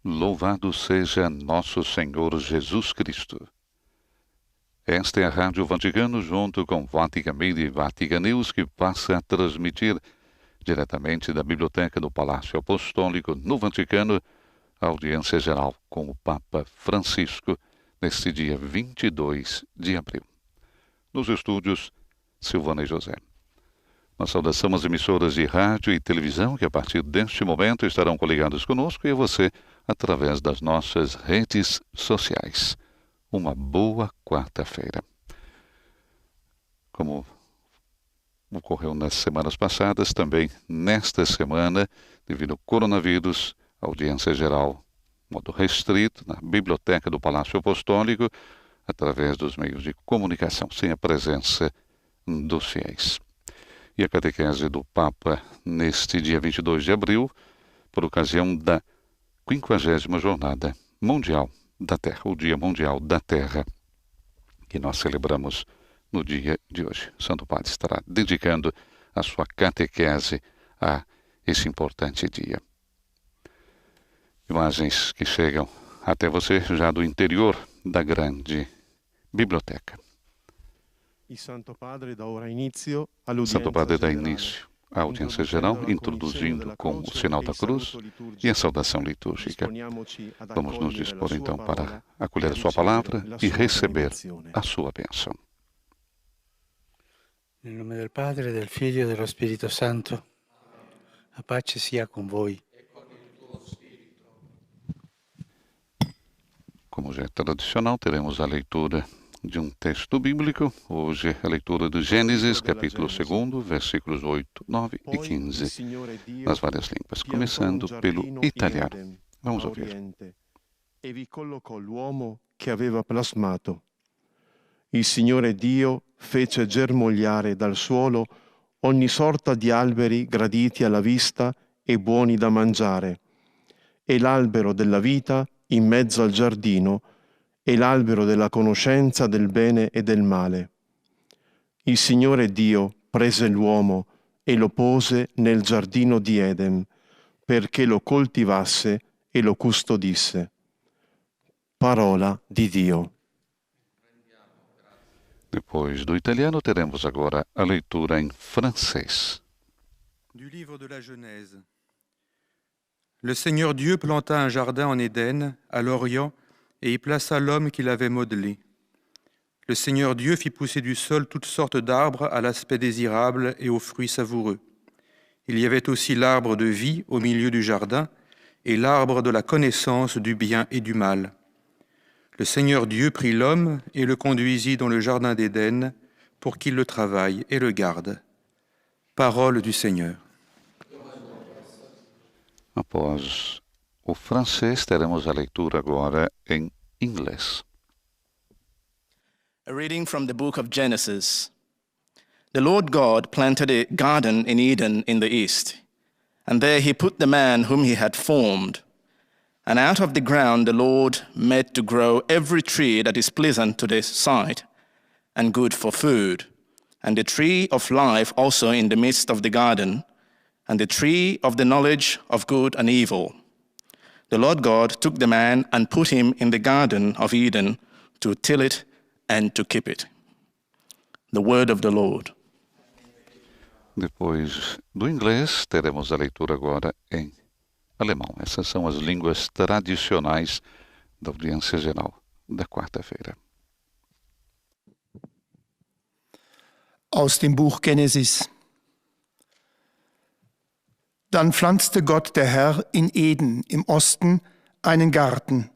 Louvado seja nosso Senhor Jesus Cristo. Esta é a Rádio Vaticano, junto com Vatican Media e Vatican News, que passa a transmitir diretamente da Biblioteca do Palácio Apostólico no Vaticano, a audiência geral com o Papa Francisco, neste dia 22 de abril. Nos estúdios, Silvana e José. Uma saudação às emissoras de rádio e televisão que a partir deste momento estarão coligados conosco e a você através das nossas redes sociais. Uma boa quarta-feira. Como ocorreu nas semanas passadas, também nesta semana, devido ao coronavírus, a audiência geral, modo restrito, na Biblioteca do Palácio Apostólico, através dos meios de comunicação, sem a presença dos fiéis. E a catequese do Papa neste dia 22 de abril, por ocasião da 50ª Jornada Mundial da Terra, o Dia Mundial da Terra, que nós celebramos no dia de hoje. O Santo Padre estará dedicando a sua catequese a esse importante dia. Imagens que chegam até você já do interior da grande biblioteca. Santo Padre dá início à audiência geral, introduzindo com o sinal da cruz e a saudação litúrgica. Vamos nos dispor então para acolher a sua palavra e receber a sua bênção. Nel nome del Padre, del Figlio e dello Spirito Santo, a pace sia con voi. Como já é tradicional, teremos a leitura de um texto bíblico. Hoje a leitura do Gênesis, capítulo 2, versículos 8, 9 e 15, nas várias línguas, começando pelo italiano. Vamos ouvir. E vi collocò l'uomo che aveva plasmato. Il Signore Dio fece germogliare dal suolo ogni sorta di alberi graditi alla vista e buoni da mangiare, e l'albero della vita in mezzo al giardino, e l'albero della conoscenza del bene e del male. Il Signore Dio prese l'uomo e lo pose nel giardino di Eden, perché lo coltivasse e lo custodisse. Parola di Dio. Depois do italiano, teremos agora a leitura em francês. Du livre de la Genèse. Le Seigneur Dieu planta un jardin en Éden, à l'Orient, et y plaça l'homme qu'il avait modelé. Le Seigneur Dieu fit pousser du sol toutes sortes d'arbres à l'aspect désirable et aux fruits savoureux. Il y avait aussi l'arbre de vie au milieu du jardin et l'arbre de la connaissance du bien et du mal. Le Seigneur Dieu prit l'homme et le conduisit dans le jardin d'Éden pour qu'il le travaille et le garde. Parole du Seigneur. Após o francês, teremos a leitura agora em inglês. A reading from the book of Genesis. The Lord God planted a garden in Eden in the east, and there he put the man whom he had formed. And out of the ground the Lord made to grow every tree that is pleasant to the sight and good for food, and the tree of life also in the midst of the garden, and the tree of the knowledge of good and evil. The Lord God took the man and put him in the garden of Eden to till it and to keep it. The word of the Lord. Depois do inglês, teremos a leitura agora em alemão. Essas são as línguas tradicionais da audiência geral da quarta-feira. Aus dem Buch Genesis. Dann pflanzte Gott der Herr in Eden im Osten einen Garten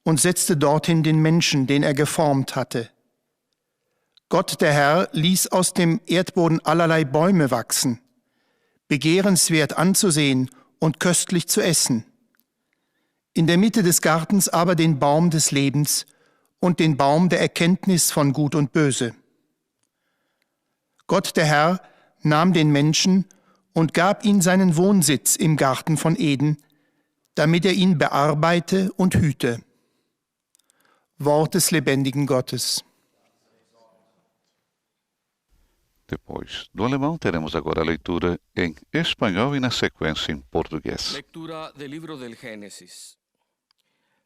und setzte dorthin den Menschen, den er geformt hatte. Gott der Herr ließ aus dem Erdboden allerlei Bäume wachsen, begehrenswert anzusehen und köstlich zu essen. In der Mitte des Gartens aber den Baum des Lebens und den Baum der Erkenntnis von Gut und Böse. Gott der Herr nahm den Menschen und gab ihm seinen Wohnsitz im Garten von Eden, damit er ihn bearbeite und hüte. Wort des lebendigen Gottes. Depois do alemão, teremos agora a leitura em espanhol e, na sequência, em português. Lectura del libro del Génesis.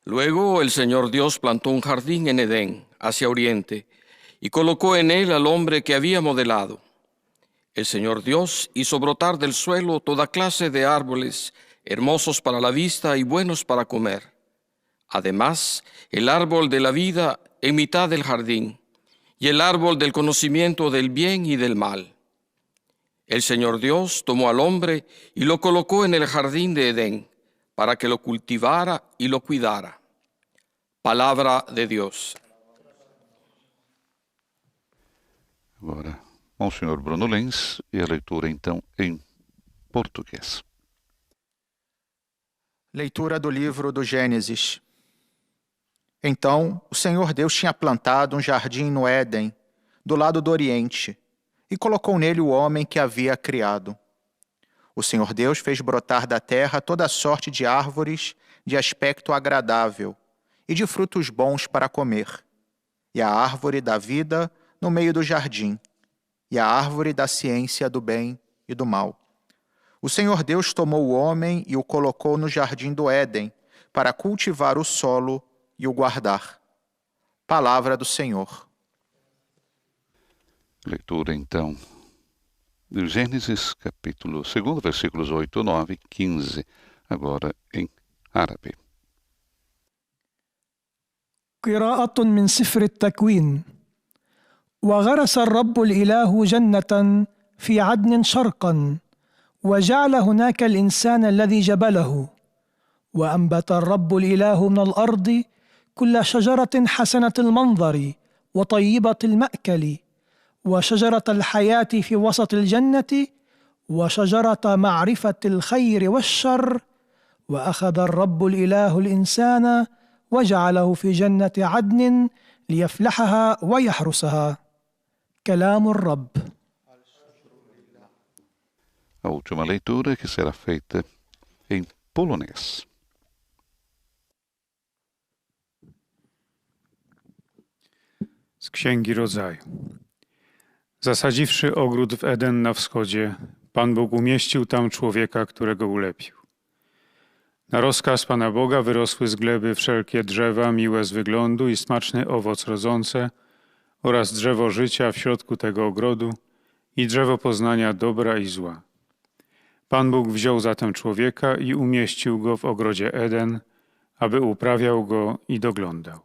Luego el Señor Dios plantó un jardín en Edén, hacia oriente, y colocó en él al hombre que había modelado. El Señor Dios hizo brotar del suelo toda clase de árboles, hermosos para la vista y buenos para comer. Además, el árbol de la vida en mitad del jardín, y el árbol del conocimiento del bien y del mal. El Señor Dios tomó al hombre y lo colocó en el jardín de Edén, para que lo cultivara e lo cuidara. Palavra de Deus. Agora, Monsenhor Bruno Lenz e a leitura então em português. Leitura do livro do Gênesis. Então, o Senhor Deus tinha plantado um jardim no Éden, do lado do Oriente, e colocou nele o homem que havia criado. O Senhor Deus fez brotar da terra toda sorte de árvores de aspecto agradável e de frutos bons para comer, e a árvore da vida no meio do jardim, e a árvore da ciência do bem e do mal. O Senhor Deus tomou o homem e o colocou no jardim do Éden, para cultivar o solo e o guardar. Palavra do Senhor. Leitura então do Gênesis, capítulo 2, versículos 8, 9 e 15, agora em árabe. قراءة من سفر التكوين. وغرس الرب الإله جنة في عدن شرقا، وجعل هناك الإنسان الذي جبله. وأنبت الرب الإله من الأرض كل شجرة حسنة المنظر وطيبة المأكل، وشجرة الحياة في وسط الجنة، وشجرة معرفة الخير والشر. وأخذ الرب الإله الإنسان وجعله في جنة عدن ليفلحها ويحرسها. كلام الرب. A última leitura que será feita em polonês. Z Księgi Rodzaju. Zasadziwszy ogród w Eden na wschodzie, Pan Bóg umieścił tam człowieka, którego ulepił. Na rozkaz Pana Boga wyrosły z gleby wszelkie drzewa miłe z wyglądu i smaczny owoc rodzące oraz drzewo życia w środku tego ogrodu i drzewo poznania dobra i zła. Pan Bóg wziął zatem człowieka i umieścił go w ogrodzie Eden, aby uprawiał go i doglądał.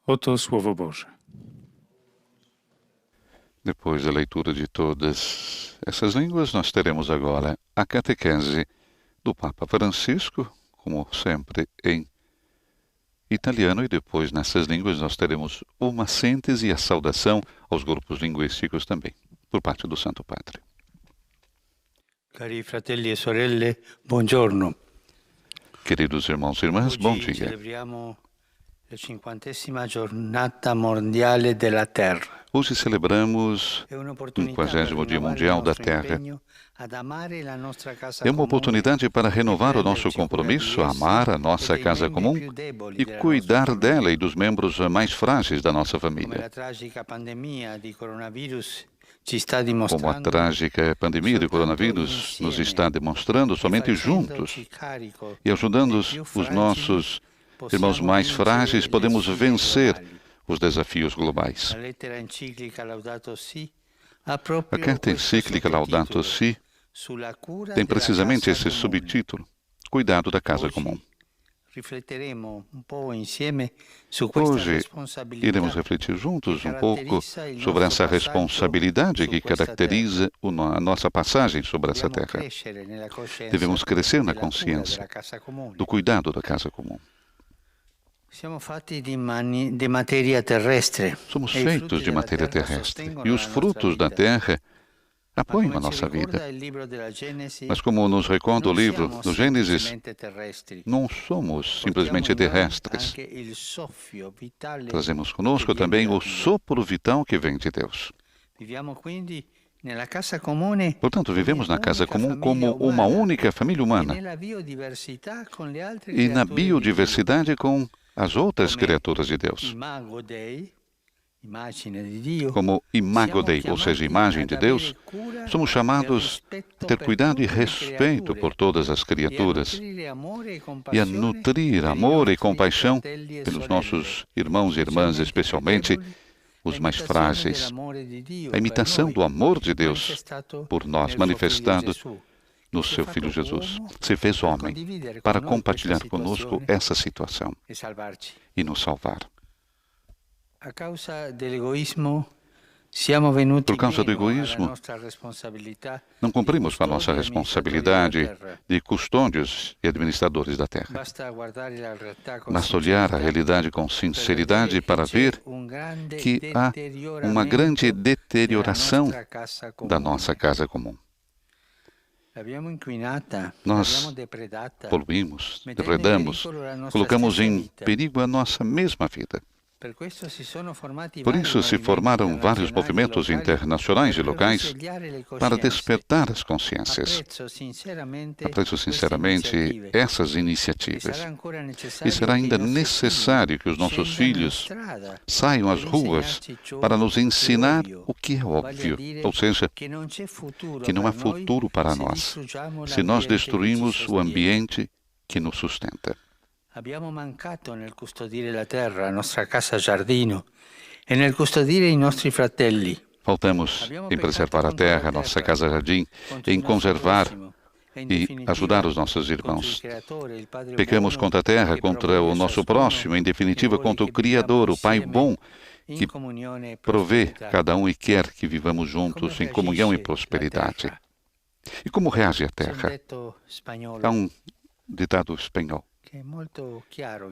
Oto Słowo Boże. Depois da leitura de todas essas línguas, nós teremos agora a catequese do Papa Francisco, como sempre em italiano, e depois nessas línguas nós teremos uma síntese e a saudação aos grupos linguísticos também, por parte do Santo Padre. Cari fratelli e sorelle, buongiorno. Queridos irmãos e irmãs, bom dia. Celebriamo la 50ª giornata mondiale della Terra. Hoje celebramos o 50º Dia Mundial da Terra. É uma oportunidade para renovar o nosso compromisso, amar a nossa casa comum e cuidar dela e dos membros mais frágeis da nossa família. Como a trágica pandemia de coronavírus nos está demonstrando, somente juntos e ajudando os nossos irmãos mais frágeis, podemos vencer os desafios globais. A carta encíclica Laudato Si tem precisamente esse subtítulo, Cuidado da Casa Comum. Hoje iremos refletir juntos um pouco sobre essa responsabilidade que caracteriza a nossa passagem sobre essa terra. Devemos crescer na consciência do cuidado da casa comum. Somos feitos de matéria terrestre e os frutos da terra apoiam a nossa vida. Mas como nos recorda o livro do Gênesis, não somos simplesmente terrestres. Trazemos conosco também o sopro vital que vem de Deus. Portanto, vivemos na casa comum como uma única família humana e na biodiversidade com as outras criaturas de Deus. Como imago Dei, ou seja, imagem de Deus, somos chamados a ter cuidado e respeito por todas as criaturas e a nutrir amor e compaixão pelos nossos irmãos e irmãs, especialmente os mais frágeis. A imitação do amor de Deus por nós, manifestado no seu Filho Jesus, se fez homem para compartilhar conosco essa situação e nos salvar. Por causa do egoísmo, não cumprimos com a nossa responsabilidade de custódios e administradores da terra. Basta olhar a realidade com sinceridade para ver que há uma grande deterioração da nossa casa comum. Nós poluímos, depredamos, colocamos em perigo a nossa mesma vida. Por isso se formaram vários movimentos internacionais e locais para despertar as consciências. Aprecio sinceramente essas iniciativas. E será ainda necessário que os nossos filhos saiam às ruas para nos ensinar o que é óbvio, ou seja, que não há futuro para nós se nós destruímos o ambiente que nos sustenta. Abbiamo mancato nel custodire la terra, la nostra casa giardino, e nel custodire i nostri fratelli. Faltamos em preservar a terra, nossa casa jardim, em conservar e ajudar os nossos irmãos. Pecamos contra a terra, contra o nosso próximo, em definitiva contra o Criador, o Pai bom, que provê cada um e quer que vivamos juntos em comunhão e prosperidade. E como reage a terra? Há um ditado espanhol.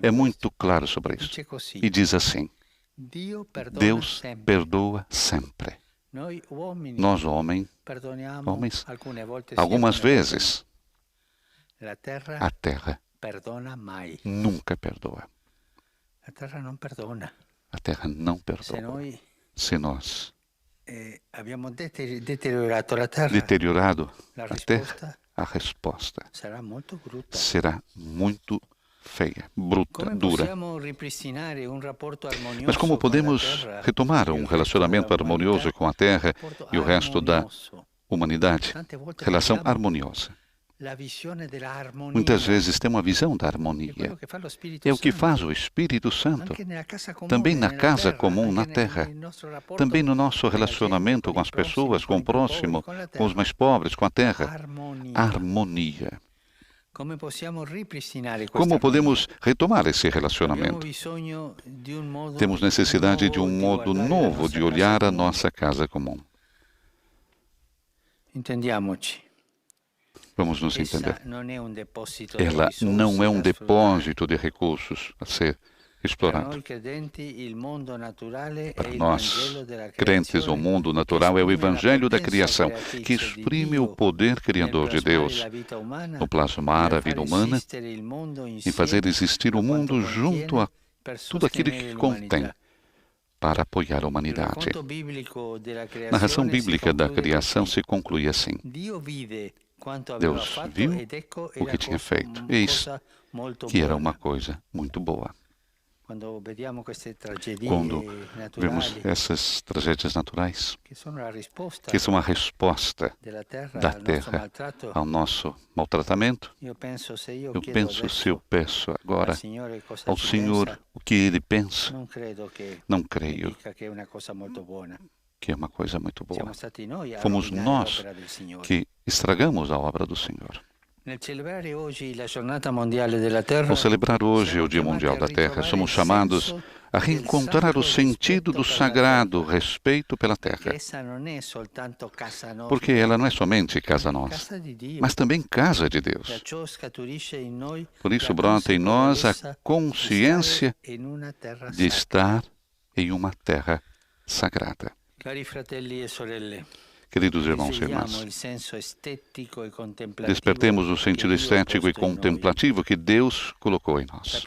É muito claro sobre isso. E diz assim: Deus perdoa sempre. Nós, homens, algumas vezes, a terra nunca perdoa. A terra não perdoa. Se nós deteriorado a terra, a resposta será muito feia, bruta, dura. Mas como podemos retomar um relacionamento harmonioso com a Terra e o resto da humanidade? Relação harmoniosa. Muitas vezes tem uma visão da harmonia. É o que faz o Espírito Santo. Também na casa comum, na terra. Também no nosso relacionamento com as pessoas, com o próximo, com os mais pobres, com a terra. Harmonia. Como podemos retomar esse relacionamento? Temos necessidade de um modo novo de olhar a nossa casa comum. Vamos nos entender. Ela não é um depósito de recursos a ser explorado. Para nós, crentes, o mundo natural é o evangelho da criação, que exprime o poder criador de Deus no plasmar a vida humana e fazer existir o mundo junto a tudo aquilo que contém, para apoiar a humanidade. A narração bíblica da criação se conclui assim: Deus viu o que tinha feito, eis que era uma coisa muito boa. Quando vemos essas tragédias naturais, que são a resposta da terra ao nosso maltratamento, eu penso, se eu peço agora ao Senhor o que Ele pensa, não creio que é uma coisa muito boa. Fomos nós que estragamos a obra do Senhor. Ao celebrar hoje o Dia Mundial da Terra, somos chamados a reencontrar o sentido do sagrado respeito pela terra. Porque ela não é somente casa nossa, mas também casa de Deus. Por isso brota em nós a consciência de estar em uma terra sagrada. Queridos irmãos e irmãs, despertemos o sentido estético e contemplativo que Deus colocou em nós.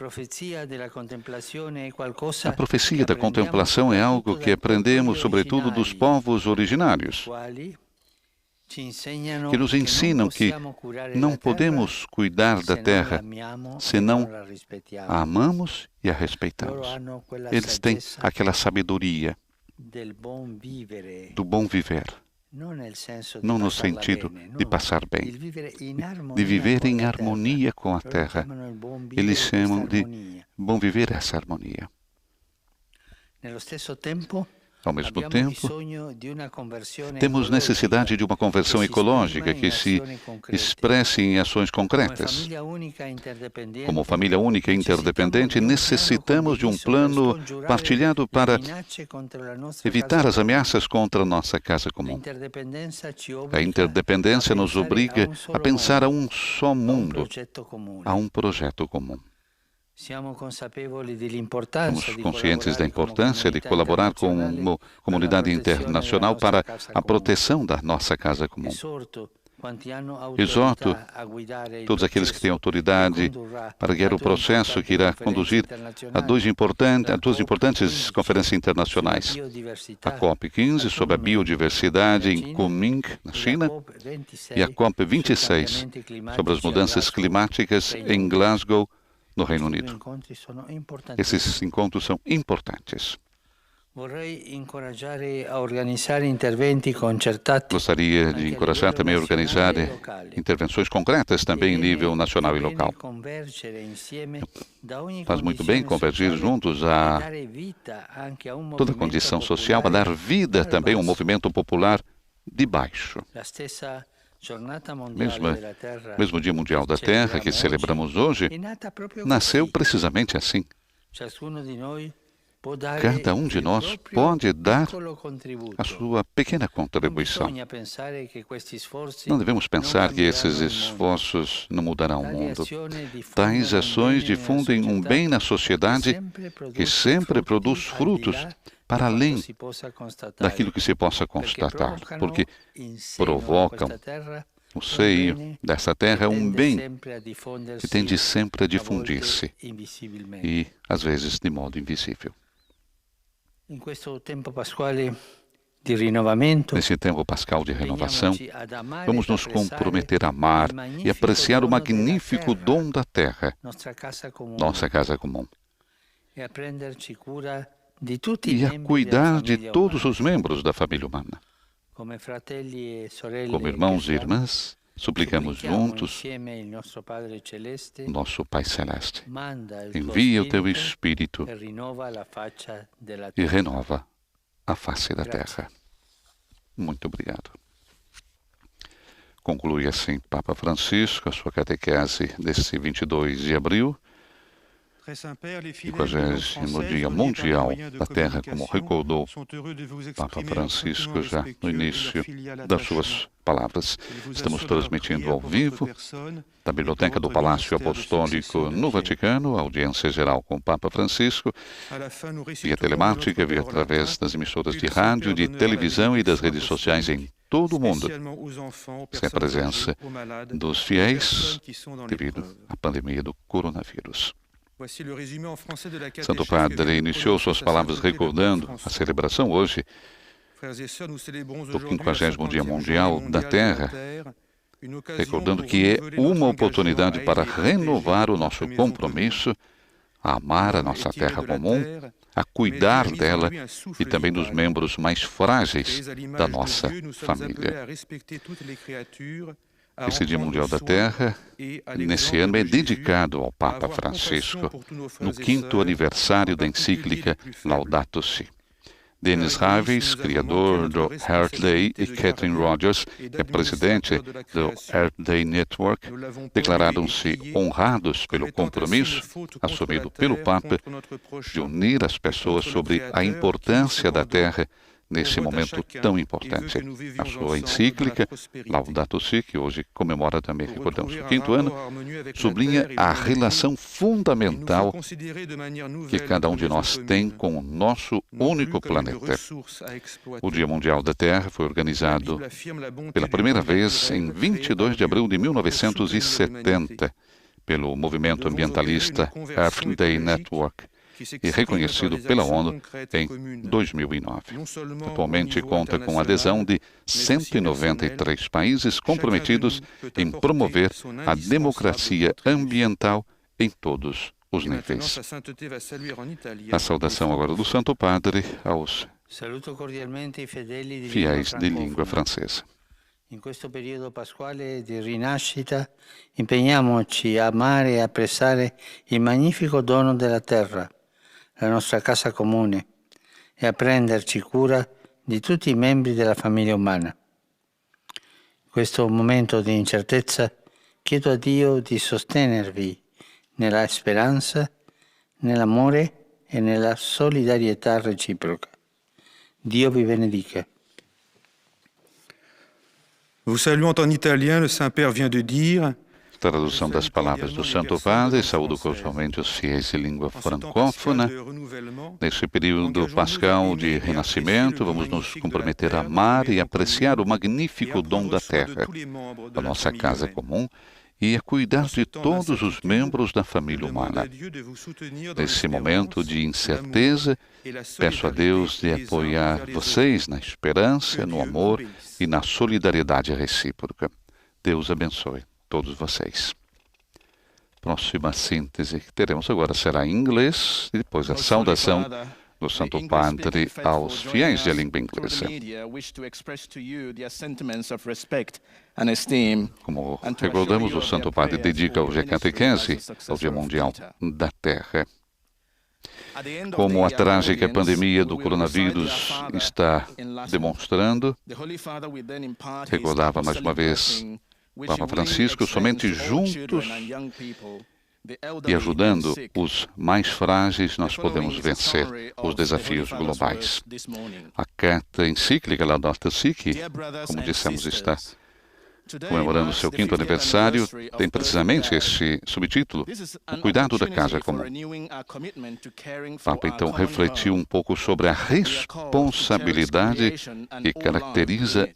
A profecia da contemplação é algo que aprendemos, sobretudo, dos povos originários, que nos ensinam que não podemos cuidar da terra se não a amamos e a respeitamos. Eles têm aquela sabedoria do bom viver, não no sentido de passar bem, de viver em harmonia com a terra. Eles chamam de bom viver essa harmonia. Ao mesmo tempo, temos necessidade de uma conversão ecológica que se expresse em ações concretas. Como família única e interdependente, necessitamos de um plano partilhado para evitar as ameaças contra a nossa casa comum. A interdependência nos obriga a pensar a um só mundo, a um projeto comum. Somos conscientes da importância de colaborar com a comunidade internacional para a proteção da nossa casa comum. Exorto todos aqueles que têm autoridade para guiar o processo que irá conduzir a duas importantes conferências internacionais. A COP15 sobre a biodiversidade em Kunming, na China, e a COP26 sobre as mudanças climáticas em Glasgow, no Reino Unido. Esses encontros são importantes. Gostaria de encorajar também a organizar intervenções concretas também em nível nacional e local. Faz muito bem convergir juntos a toda a condição social, a dar vida também a um movimento popular de baixo. Mesmo Dia Mundial da Terra, que celebramos hoje, nasceu precisamente assim. Cada um de nós pode dar a sua pequena contribuição. Não devemos pensar que esses esforços não mudarão o mundo. Tais ações difundem um bem na sociedade que sempre produz frutos para além daquilo que se possa constatar, porque provocam o seio dessa terra um bem que tende sempre a difundir-se e, às vezes, de modo invisível. Nesse tempo pascal de renovação, vamos nos comprometer a amar e apreciar o magnífico dom da terra, nossa casa comum, e a cuidar de todos os membros da família humana. Como irmãos e irmãs, suplicamos juntos nosso Pai Celeste. Envia o teu Espírito e renova a face da terra. Muito obrigado. Conclui assim Papa Francisco a sua catequese desse 22 de abril, 50º Dia Mundial da Terra, como recordou Papa Francisco já no início das suas palavras. Estamos transmitindo ao vivo da Biblioteca do Palácio Apostólico no Vaticano, a audiência geral com o Papa Francisco, via telemática, via através das emissoras de rádio, de televisão e das redes sociais em todo o mundo, sem a presença dos fiéis devido à pandemia do coronavírus. Santo Padre iniciou suas palavras recordando a celebração hoje do 50º Dia Mundial da Terra, recordando que é uma oportunidade para renovar o nosso compromisso a amar a nossa terra comum, a cuidar dela e também dos membros mais frágeis da nossa família. Esse Dia Mundial da Terra, nesse ano, é dedicado ao Papa Francisco, no 5º aniversário da encíclica Laudato Si. Dennis Harvis, criador do Earth Day, e Catherine Rogers, que é presidente do Earth Day Network, declararam-se honrados pelo compromisso assumido pelo Papa de unir as pessoas sobre a importância da terra nesse momento tão importante. A sua encíclica, Laudato Si, que hoje comemora também, recordamos, o 5º ano, sublinha a relação fundamental que cada um de nós tem com o nosso único planeta. O Dia Mundial da Terra foi organizado pela primeira vez em 22 de abril de 1970 pelo movimento ambientalista Earth Day Network, e reconhecido pela ONU em 2009. Atualmente conta com a adesão de 193 países comprometidos em promover a democracia ambiental em todos os níveis. A saudação agora do Santo Padre aos Saluto cordialmente i fedeli di fiéis de língua francofona. francesa. In questo periodo pasquale di rinascita impegniamoci a amare e apprezzare il magnifico dono della terra, la nostra casa comune, e a prenderci cura di tutti i membri della famiglia umana. In questo momento di incertezza chiedo a Dio di sostenervi nella speranza, nell'amore e nella solidarietà reciproca. Dio vi benedica. Vous saluant en italien, le Saint-Père vient de dire: Tradução das palavras do Santo Padre, saúdo cordialmente os fiéis de língua francófona. Nesse período pascal de renascimento, vamos nos comprometer a amar e apreciar o magnífico dom da terra, a nossa casa comum, e a cuidar de todos os membros da família humana. Nesse momento de incerteza, peço a Deus de apoiar vocês na esperança, no amor e na solidariedade recíproca. Deus abençoe todos vocês. Próxima síntese que teremos agora será em inglês e depois a saudação do Santo Padre aos fiéis de língua inglesa. Como recordamos, o Santo Padre dedica hoje a catequese ao Dia Mundial da Terra. Como a trágica pandemia do coronavírus está demonstrando, recordava mais uma vez Papa Francisco, somente juntos e ajudando os mais frágeis nós podemos vencer os desafios globais. A carta encíclica Laudato Si', como dissemos, está comemorando seu 5º aniversário, tem precisamente este subtítulo, o cuidado da casa comum. O Papa então refletiu um pouco sobre a responsabilidade que caracteriza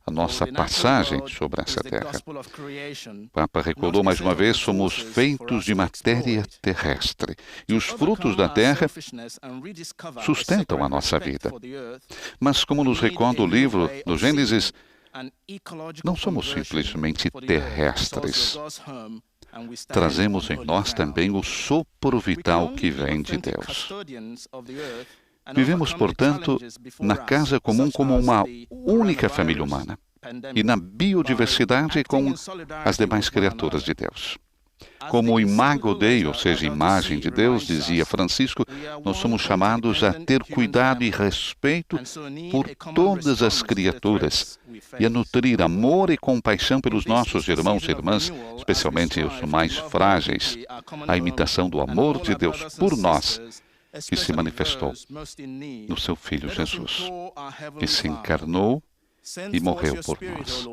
a nossa passagem sobre essa terra. O Papa recordou mais uma vez, somos feitos de matéria terrestre e os frutos da terra sustentam a nossa vida. Mas, como nos recorda o livro do Gênesis, não somos simplesmente terrestres. Trazemos em nós também o sopro vital que vem de Deus. Vivemos, portanto, na casa comum como uma única família humana e na biodiversidade com as demais criaturas de Deus. Como imago Dei, ou seja, imagem de Deus, dizia Francisco, nós somos chamados a ter cuidado e respeito por todas as criaturas e a nutrir amor e compaixão pelos nossos irmãos e irmãs, especialmente os mais frágeis, a imitação do amor de Deus por nós, que se manifestou no seu Filho Jesus, que se encarnou e morreu por nós.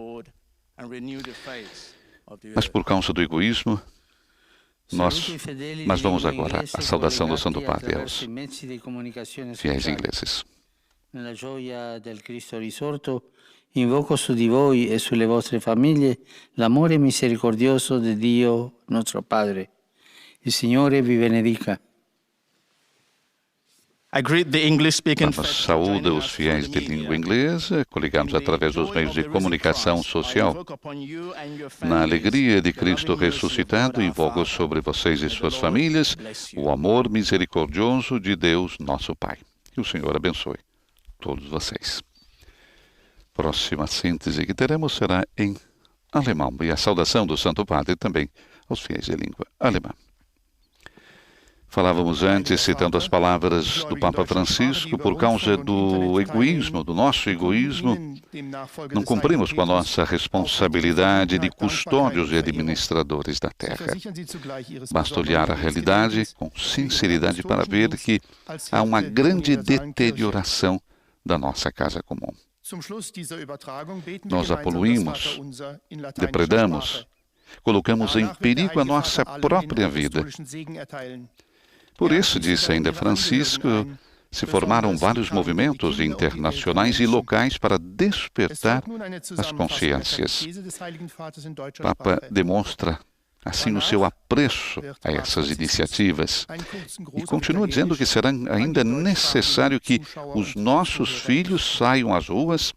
Mas por causa do egoísmo, mas vamos agora à saudação do Santo Padre aos fiéis ingleses. Nella gioia del Cristo risorto, invoco su di voi e sulle vostre famiglie l'amore misericordioso di Dio nostro Padre. Il Signore vi benedica. Saúda os fiéis de língua inglesa, coligados através dos meios de comunicação social. Na alegria de Cristo ressuscitado, invoco sobre vocês e suas famílias o amor misericordioso de Deus, nosso Pai. Que o Senhor abençoe todos vocês. Próxima síntese que teremos será em alemão, e a saudação do Santo Padre também aos fiéis de língua alemã. Falávamos antes, citando as palavras do Papa Francisco, por causa do egoísmo, do nosso egoísmo, não cumprimos com a nossa responsabilidade de custódios e administradores da terra. Basta olhar a realidade com sinceridade para ver que há uma grande deterioração da nossa casa comum. Nós a poluímos, depredamos, colocamos em perigo a nossa própria vida. Por isso, disse ainda Francisco, se formaram vários movimentos internacionais e locais para despertar as consciências. O Papa demonstra, assim, o seu apreço a essas iniciativas e continua dizendo que será ainda necessário que os nossos filhos saiam às ruas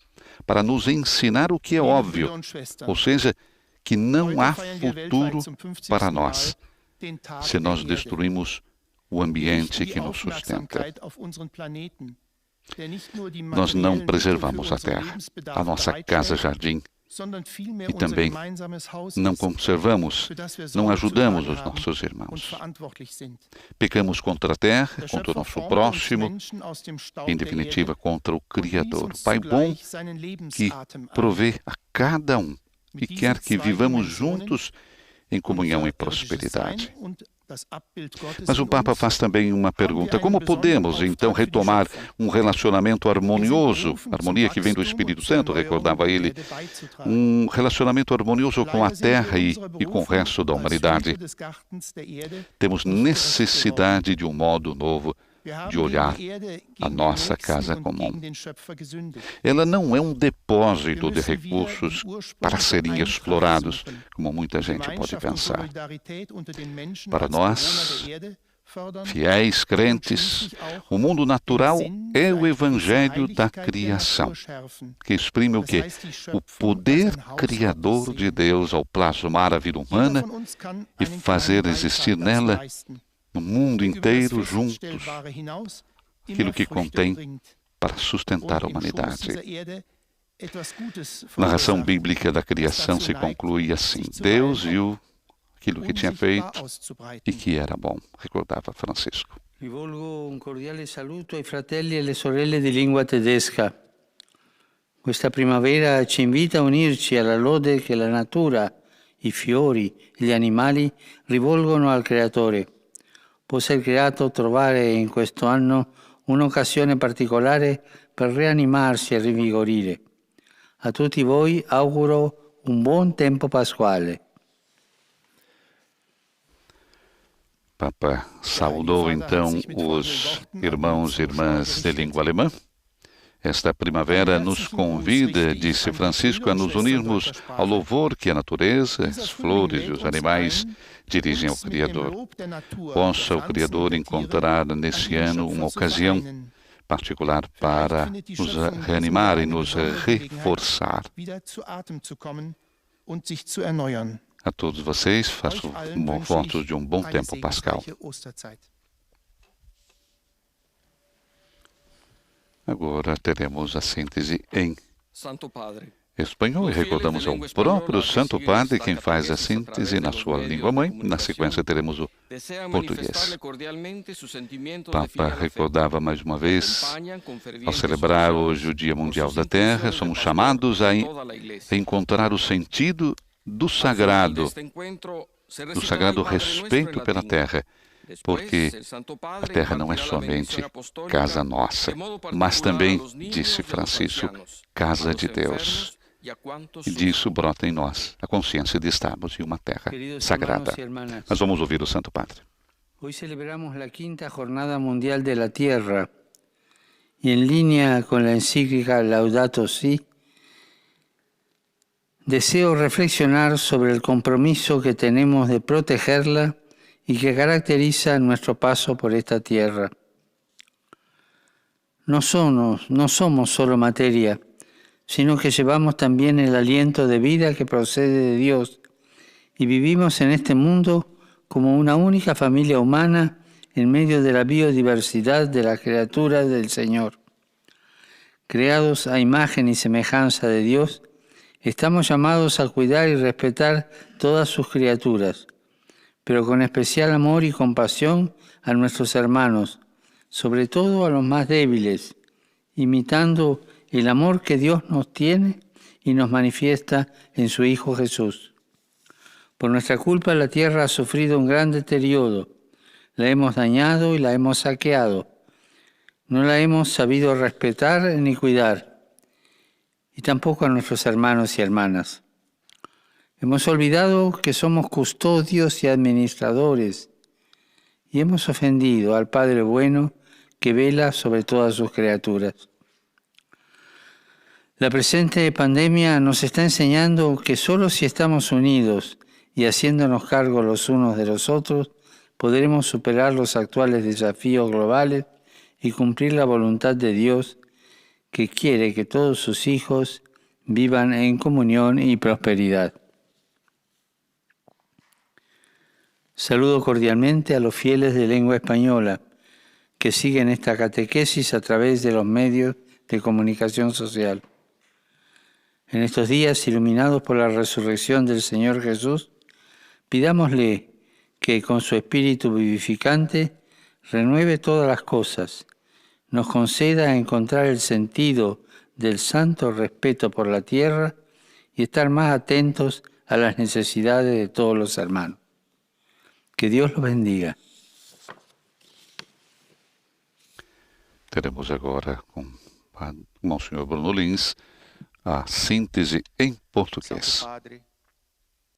para nos ensinar o que é óbvio, ou seja, que não há futuro para nós se nós destruímos o ambiente que nos sustenta. Nós não preservamos a terra, a nossa casa-jardim, e também não conservamos, não ajudamos os nossos irmãos. Pecamos contra a terra, contra o nosso próximo, em definitiva, contra o Criador, o Pai bom que provê a cada um e quer que vivamos juntos em comunhão e prosperidade. Mas o Papa faz também uma pergunta: como podemos, então, retomar um relacionamento harmonioso, harmonia que vem do Espírito Santo, recordava ele, um relacionamento harmonioso com a Terra e com o resto da humanidade? Temos necessidade de um modo novo de olhar a nossa casa comum. Ela não é um depósito de recursos para serem explorados, como muita gente pode pensar. Para nós, fiéis crentes, o mundo natural é o evangelho da criação, que exprime o quê? O poder criador de Deus ao plasmar a vida humana e fazer existir nela no mundo inteiro juntos aquilo que contém para sustentar a humanidade. A narração bíblica da criação se conclui assim: Deus viu aquilo que tinha feito e que era bom, recordava Francisco. Rivolgo un cordiale saluto ai fratelli e alle sorelle di lingua tedesca. Questa primavera ci invita a unirci alla lode che la natura, i fiori e gli animali rivolgono al Creatore. Può ser creato trovare in questo anno un'occasione particolare per rianimarsi e rinvigorire. A tutti voi auguro un buon tempo pasquale. Papa saudou então os irmãos e irmãs de língua alemã. Esta primavera nos convida, disse Francisco, a nos unirmos ao louvor que a natureza, as flores e os animais dirigem ao Criador. Possa o Criador encontrar nesse ano uma ocasião particular para nos reanimar e nos reforçar. A todos vocês, faço votos de um bom tempo pascal. Agora teremos a síntese em espanhol e recordamos ao próprio Santo Padre quem faz a síntese na sua língua-mãe. Na sequência teremos o português. O Papa recordava mais uma vez, ao celebrar hoje o Dia Mundial da Terra, somos chamados a encontrar o sentido do sagrado respeito pela terra, porque a terra não é somente casa nossa, mas também, disse Francisco, casa de Deus. E disso brota em nós a consciência de estarmos em uma terra sagrada. Mas vamos ouvir o Santo Padre. Hoje celebramos a 5ª Jornada Mundial de la Tierra e, em linha com a encíclica Laudato Si, deseo reflexionar sobre el compromiso que tenemos de protegerla y que caracteriza nuestro paso por esta tierra. No somos solo materia, sino que llevamos también el aliento de vida que procede de Dios y vivimos en este mundo como una única familia humana en medio de la biodiversidad de las criaturas del Señor. Creados a imagen y semejanza de Dios, estamos llamados a cuidar y respetar todas sus criaturas, pero con especial amor y compasión a nuestros hermanos, sobre todo a los más débiles, imitando el amor que Dios nos tiene y nos manifiesta en su Hijo Jesús. Por nuestra culpa la tierra ha sufrido un gran deterioro, la hemos dañado y la hemos saqueado, no la hemos sabido respetar ni cuidar, y tampoco a nuestros hermanos y hermanas. Hemos olvidado que somos custodios y administradores y hemos ofendido al Padre bueno que vela sobre todas sus criaturas. La presente pandemia nos está enseñando que solo si estamos unidos y haciéndonos cargo los unos de los otros, podremos superar los actuales desafíos globales y cumplir la voluntad de Dios que quiere que todos sus hijos vivan en comunión y prosperidad. Saludo cordialmente a los fieles de lengua española, que siguen esta catequesis a través de los medios de comunicación social. En estos días, iluminados por la resurrección del Señor Jesús, pidámosle que con su espíritu vivificante renueve todas las cosas, nos conceda encontrar el sentido del santo respeto por la tierra y estar más atentos a las necesidades de todos los hermanos. Que Dios los bendiga. Teremos agora com o senhor Bruno Lins a síntese em português. Santo Padre,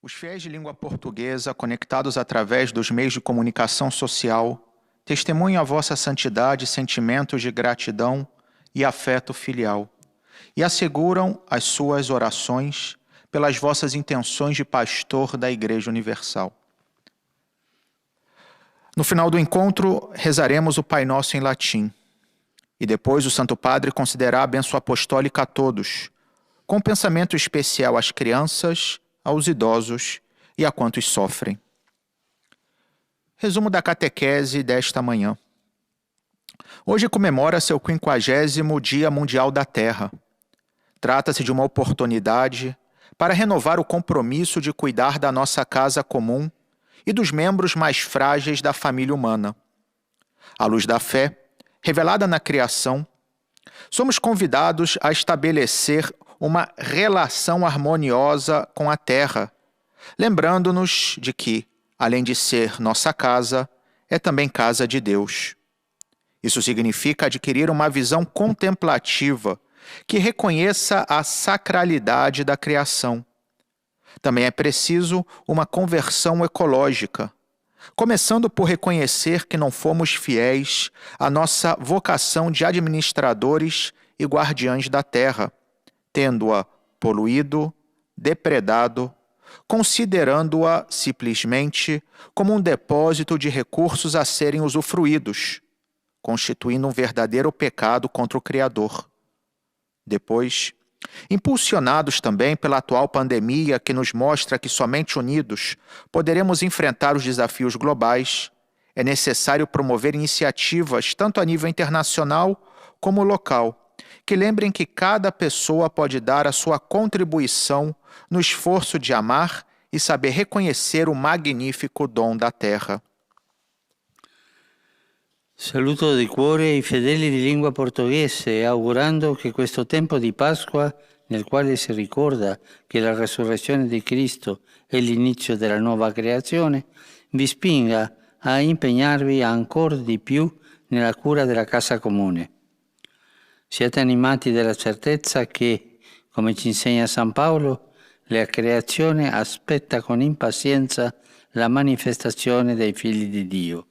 os fiéis de língua portuguesa, conectados através dos meios de comunicação social, testemunham a vossa santidade, sentimentos de gratidão e afeto filial, e asseguram as suas orações pelas vossas intenções de pastor da Igreja Universal. No final do encontro, rezaremos o Pai Nosso em latim, e depois o Santo Padre concederá a bênção apostólica a todos, com um pensamento especial às crianças, aos idosos e a quantos sofrem. Resumo da catequese desta manhã. Hoje comemora-se o 50º Dia Mundial da Terra. Trata-se de uma oportunidade para renovar o compromisso de cuidar da nossa casa comum e dos membros mais frágeis da família humana. À luz da fé, revelada na criação, somos convidados a estabelecer uma relação harmoniosa com a terra, lembrando-nos de que, além de ser nossa casa, é também casa de Deus. Isso significa adquirir uma visão contemplativa que reconheça a sacralidade da criação. Também é preciso uma conversão ecológica, começando por reconhecer que não fomos fiéis à nossa vocação de administradores e guardiães da terra, tendo-a poluído, depredado, considerando-a simplesmente como um depósito de recursos a serem usufruídos, constituindo um verdadeiro pecado contra o Criador. Depois, impulsionados também pela atual pandemia que nos mostra que somente unidos poderemos enfrentar os desafios globais, é necessário promover iniciativas tanto a nível internacional como local, que lembrem que cada pessoa pode dar a sua contribuição no esforço de amar e saber reconhecer o magnífico dom da terra. Saluto di cuore i fedeli di lingua portoghese, augurando che questo tempo di Pasqua, nel quale si ricorda che la resurrezione di Cristo è l'inizio della nuova creazione, vi spinga a impegnarvi ancora di più nella cura della casa comune. Siate animati dalla certezza che, come ci insegna San Paolo, la creazione aspetta con impazienza la manifestazione dei figli di Dio.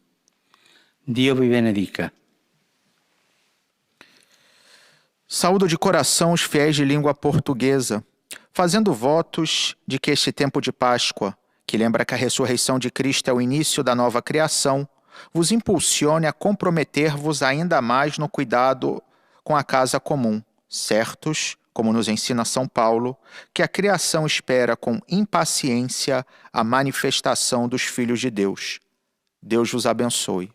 Dio vi benedica. Saúdo de coração os fiéis de língua portuguesa, fazendo votos de que este tempo de Páscoa, que lembra que a ressurreição de Cristo é o início da nova criação, vos impulsione a comprometer-vos ainda mais no cuidado com a casa comum, certos, como nos ensina São Paulo, que a criação espera com impaciência a manifestação dos filhos de Deus. Deus vos abençoe.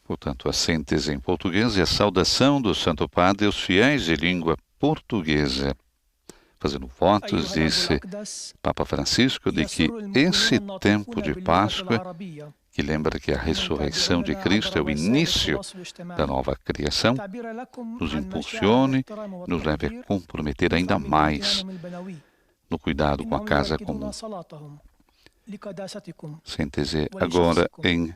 Portanto, a síntese em português e a saudação do Santo Padre aos fiéis de língua portuguesa. Fazendo votos, disse Papa Francisco, de que esse tempo de Páscoa, que lembra que a ressurreição de Cristo é o início da nova criação, nos impulsione, nos leve a comprometer ainda mais no cuidado com a casa comum. Síntese agora em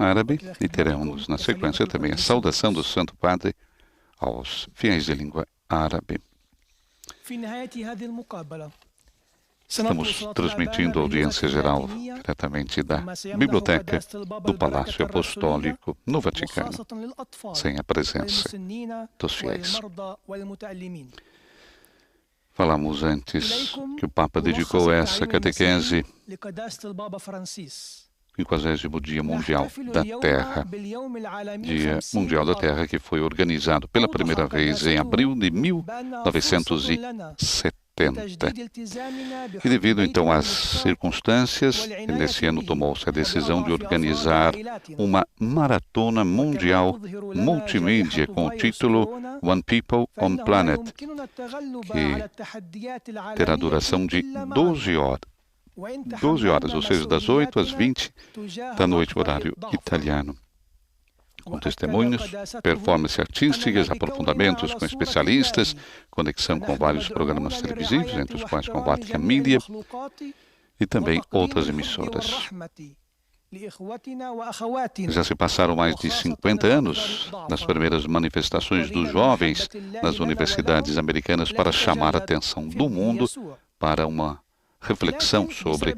árabe e teremos na sequência também a saudação do Santo Padre aos fiéis de língua árabe. Estamos transmitindo a audiência geral diretamente da Biblioteca do Palácio Apostólico no Vaticano, sem a presença dos fiéis. Falamos antes que o Papa dedicou essa catequese 50º Dia Mundial da Terra, Dia Mundial da Terra que foi organizado pela primeira vez em abril de 1970. 70. E devido então às circunstâncias, nesse ano tomou-se a decisão de organizar uma maratona mundial multimídia com o título One People, One Planet, que terá duração de 12 horas. 12 horas, ou seja, das 8 às 20 da noite, horário italiano. Com testemunhos, performances artísticas, aprofundamentos com especialistas, conexão com vários programas televisivos, entre os quais com Vatican Media, e também outras emissoras. Já se passaram mais de 50 anos das primeiras manifestações dos jovens nas universidades americanas para chamar a atenção do mundo para uma reflexão sobre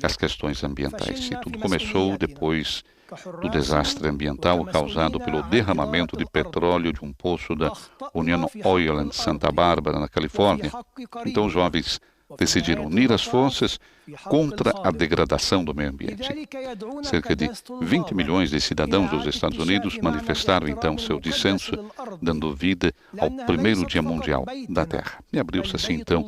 as questões ambientais. E tudo começou depois do desastre ambiental causado pelo derramamento de petróleo de um poço da Union Oil em Santa Bárbara, na Califórnia. Então os jovens decidiram unir as forças contra a degradação do meio ambiente. Cerca de 20 milhões de cidadãos dos Estados Unidos manifestaram então seu dissenso, dando vida ao primeiro Dia Mundial da Terra. E abriu-se assim então,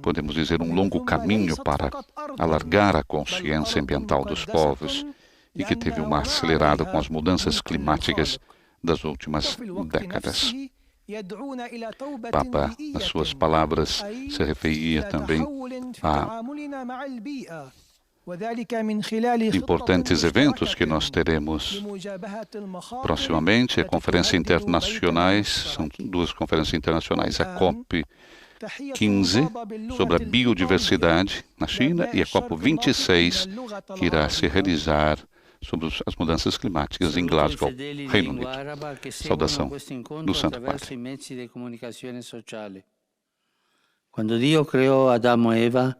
podemos dizer, um longo caminho para alargar a consciência ambiental dos povos e que teve uma acelerada com as mudanças climáticas das últimas décadas. Papa, nas suas palavras, se referia também a importantes eventos que nós teremos proximamente, a conferência internacionais, são duas conferências internacionais, a COP15 sobre a biodiversidade na China e a COP26 que irá se realizar sobre as mudanças climáticas em Glasgow, Reino Unido. Saudação do Santo Padre. Quando Dio creò Adamo e Eva,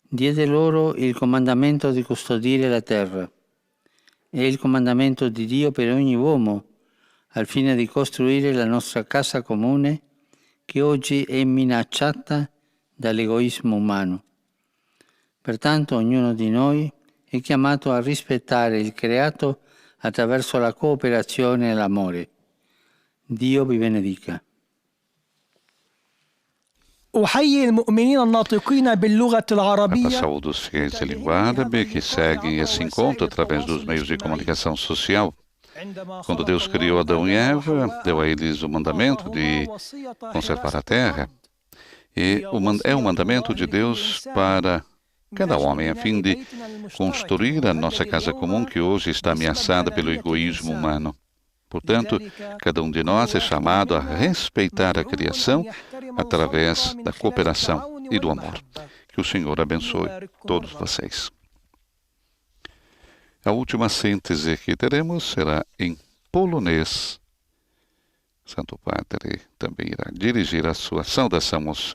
diede loro il comandamento di custodire la terra. È il comandamento di Dio per ogni uomo, al fine di costruire la nostra casa comune, che oggi è minacciata dall'egoismo umano. Pertanto ognuno di noi è chiamato a rispettare il creato attraverso la cooperazione e l'amore. Dio vi benedica. أحيي المؤمنين الناطقين باللغة A العربية saúde dos fiéis de língua árabe que seguem esse encontro através dos meios de comunicação social. Quando Deus criou Adão e Eva, deu a eles o mandamento de conservar a terra. E é um mandamento de Deus para cada homem, a fim de construir a nossa casa comum que hoje está ameaçada pelo egoísmo humano. Portanto, cada um de nós é chamado a respeitar a criação através da cooperação e do amor. Que o Senhor abençoe todos vocês. A última síntese que teremos será em polonês. Santo Padre também irá dirigir a sua saudação aos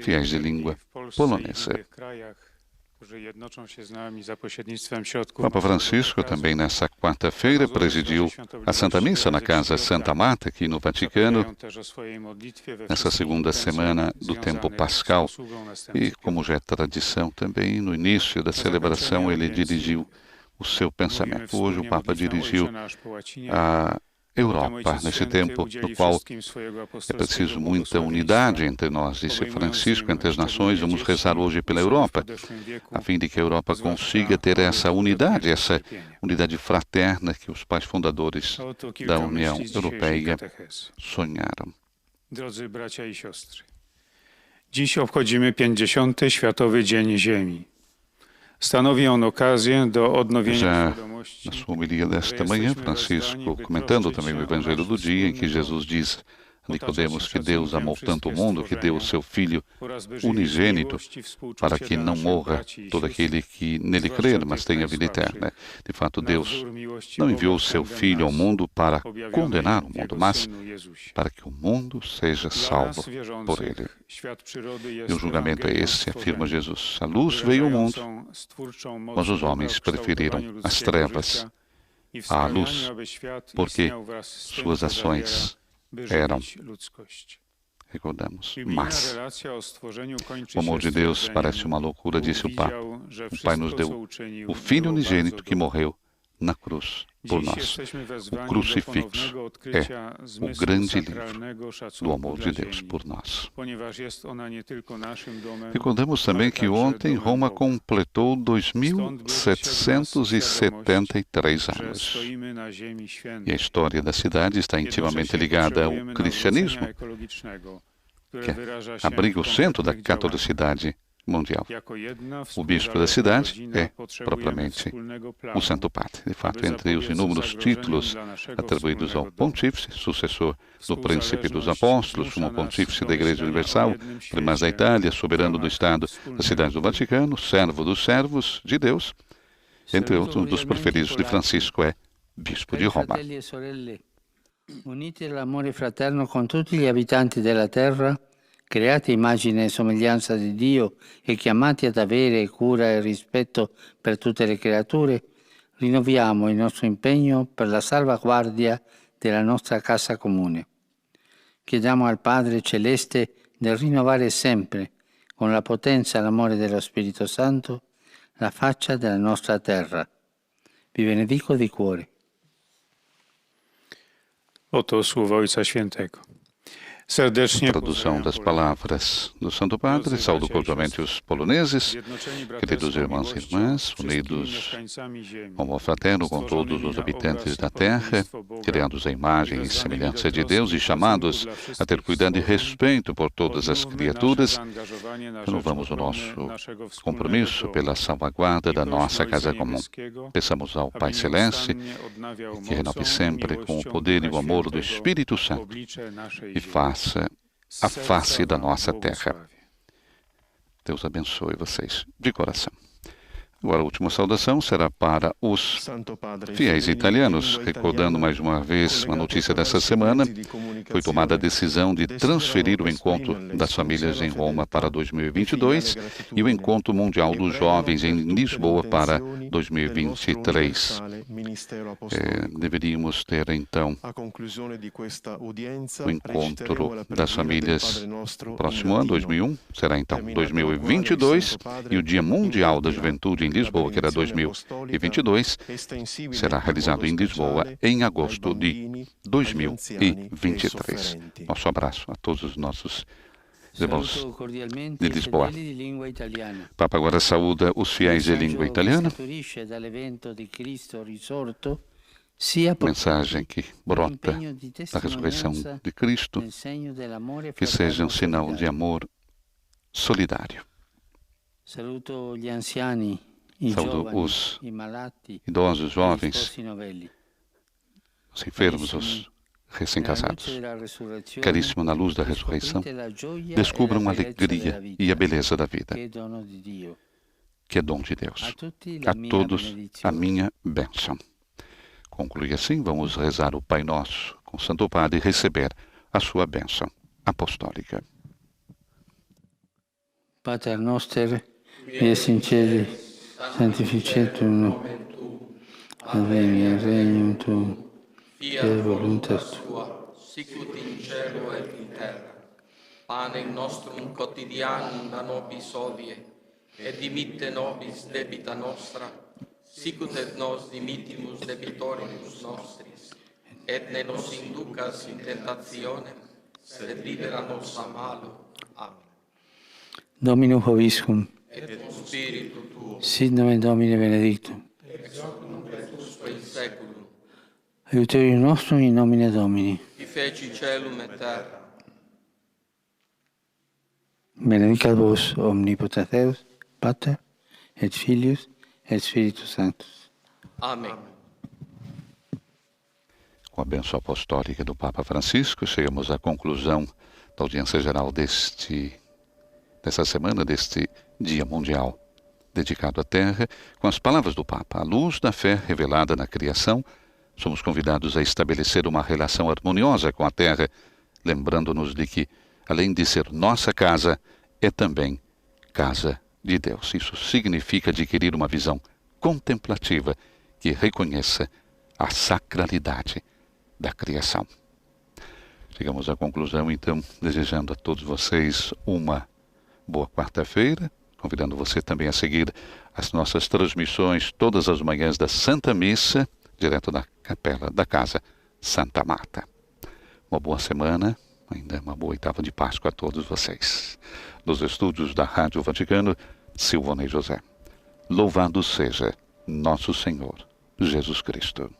fiéis de língua polonesa. Papa Francisco também nessa quarta-feira presidiu a Santa Missa na Casa Santa Marta, aqui no Vaticano, nessa segunda semana do tempo pascal. E, como já é tradição também, no início da celebração ele dirigiu o seu pensamento. Hoje o Papa dirigiu a Europa, nesse tempo no qual é preciso muita unidade entre nós, disse Francisco, entre as nações. Vamos rezar hoje pela Europa, a fim de que a Europa consiga ter essa unidade fraterna que os pais fundadores da União Europeia sonharam. Drodzy bracia i siostry, dziś obchodzimy 50. Światowy Dzień Ziemi. Stanowi on okazję do odnowienia świadomości. Na sua homilia desta manhã, Francisco, comentando também o Evangelho do dia, em que Jesus diz a Nicodemos que Deus amou tanto o mundo que deu o seu Filho unigênito para que não morra todo aquele que nele crer, mas tenha vida eterna. De fato, Deus não enviou o seu Filho ao mundo para condenar o mundo, mas para que o mundo seja salvo por ele. E o julgamento é esse, afirma Jesus. A luz veio ao mundo, mas os homens preferiram as trevas à luz, porque suas ações eram, recordamos, más. O amor de Deus parece uma loucura, disse o Papa. O Pai nos deu o Filho unigênito que morreu na cruz por nós. O crucifixo é o grande livro do amor de Deus por nós. Recordamos também que ontem Roma completou 2.773 anos. E a história da cidade está intimamente ligada ao cristianismo, que abriga o centro da catolicidade mundial. O bispo da cidade é, propriamente, o Santo Padre. De fato, entre os inúmeros títulos atribuídos ao pontífice, sucessor do príncipe dos apóstolos, sumo pontífice da Igreja Universal, primaz da Itália, soberano do Estado da Cidade do Vaticano, servo dos servos de Deus, entre outros, um dos preferidos de Francisco é bispo de Roma. Uniti nell'amore fraterno con tutti gli abitanti della terra, creati a immagine e somiglianza di Dio e chiamati ad avere cura e rispetto per tutte le creature, rinnoviamo il nostro impegno per la salvaguardia della nostra casa comune. Chiediamo al Padre Celeste di rinnovare sempre, con la potenza e l'amore dello Spirito Santo, la faccia della nostra terra. Vi benedico di cuore. Oto słowa Ojca Świętego. Tradução das palavras do Santo Padre. Saúdo cordialmente os poloneses, queridos irmãos e irmãs, unidos com amor fraterno com todos os habitantes da terra, criados à imagem e semelhança de Deus e chamados a ter cuidado e respeito por todas as criaturas. Renovamos o nosso compromisso pela salvaguarda da nossa casa comum. Peçamos ao Pai Celeste que renove sempre com o poder e o amor do Espírito Santo e faça a face da nossa terra. Deus abençoe vocês de coração. Agora a última saudação será para os fiéis italianos, recordando mais uma vez uma notícia dessa semana. Foi tomada a decisão de transferir o encontro das famílias em Roma para 2022 e o encontro mundial dos jovens em Lisboa para 2023. Deveríamos ter então o encontro das famílias no próximo ano, 2001, será então 2022, e o Dia Mundial da Juventude em Lisboa, que era 2022, será realizado em Lisboa em agosto de 2023. Nosso abraço a todos os nossos irmãos de Lisboa. O Papa agora saúda os fiéis de língua italiana. Mensagem que brota da ressurreição de Cristo, que seja um sinal de amor solidário. Saúdo os idosos, jovens, os enfermos, os recém-casados. Caríssimo, na luz da ressurreição, descubram a alegria e a beleza da vida, que é dom de Deus. A todos a minha bênção. Conclui assim, vamos rezar o Pai Nosso com o Santo Padre e receber a sua bênção apostólica. Pater noster, qui es in celi, sanctificetur nomen tuum, adveniat regnum tuum, fiat voluntas tua, sicut in cielo et in terra. Panem nostrum quotidianum da nobis hodie, et dimitte nobis debita nostra, sicut et nos dimittimus debitoribus nostris, et ne nos inducas in tentationem, sed libera nos a malo. Amen. Dominum vobiscum, Et cum spiritu tuo, sit nomen Domini benedictum, ex hoc nunc et usque in saeculum, aiuterium nostrum in nomine Domini. qui feci celum et terra. Benedicat vos omnipotens Deus, Pater, et Filius, et Spiritus Sanctus. Amém. Com a bênção apostólica do Papa Francisco, chegamos à conclusão da audiência geral dessa semana, deste Dia Mundial dedicado à Terra, com as palavras do Papa. À luz da fé revelada na criação, somos convidados a estabelecer uma relação harmoniosa com a Terra, lembrando-nos de que, além de ser nossa casa, é também casa de Deus. Isso significa adquirir uma visão contemplativa que reconheça a sacralidade da criação. Chegamos à conclusão, então, desejando a todos vocês uma boa quarta-feira, convidando você também a seguir as nossas transmissões todas as manhãs da Santa Missa, direto da capela da Casa Santa Marta. Uma boa semana, ainda uma boa oitava de Páscoa a todos vocês. Nos estúdios da Rádio Vaticano, Silvonei José. Louvado seja nosso Senhor Jesus Cristo.